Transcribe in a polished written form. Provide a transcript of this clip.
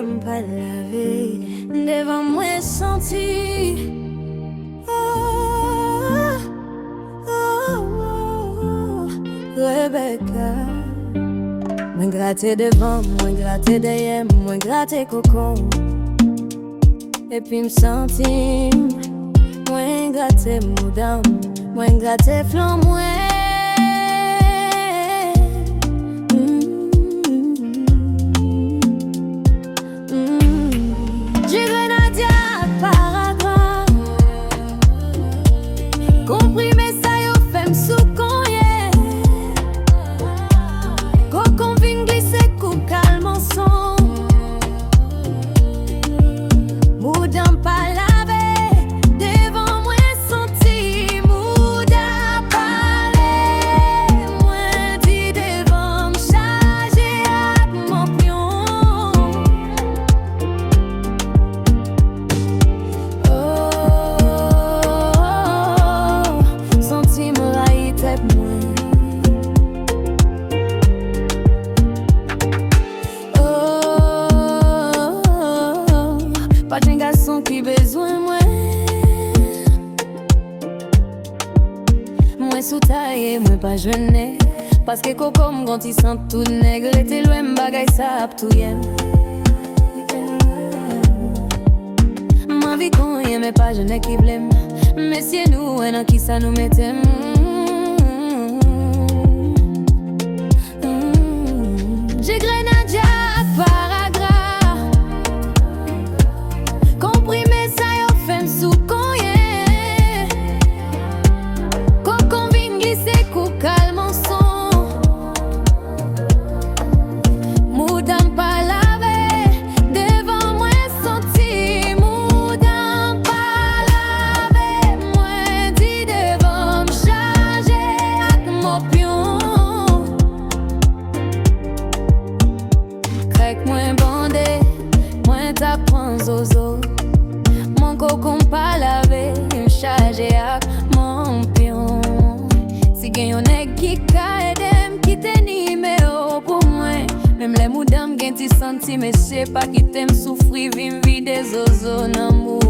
m pa lave, devan mwen santi. Rebecca, mwen gratte devan, mwen gratte derrière, mwen gratte kokon. Epi m santi, mwen gratte moudam, mwen gratte flan mwen. Comprimé ça yo femme sous conye. Kokon vin glisse kou calme son. Moudan pa lave, devant moi senti. Moudan parle, moi dit devant m'charge ak mon pion. Pas d'un garçon qui besoin moi. Moi sous taille, moi pas jeune. Parce que coco m'gonti sent tout nègre. T'es loin m'bagay ça ap tout yem. Ma vie qu'on y mais pas jeune qui blême. Mais si nous, en qui ça nous mettem. J'ai Grenadia paragraphe. Comprimé ça yo femme sous conye. Kokon vin glisse kou calme son. Moudam pa lave, devant moi senti. Moudam pa lave, moi dit devant m'charge ak mon pion. Krek moi bandé, moi t'apprends zozo. Mon cocon pas lavé, m'charge ak mon pion. Si gen yon nèg ki ka edem, ki te numéro pour moi. Même les moudam gen ti senti, mais je sais pas qui t'aime souffrir, vin vide zozo nan mou.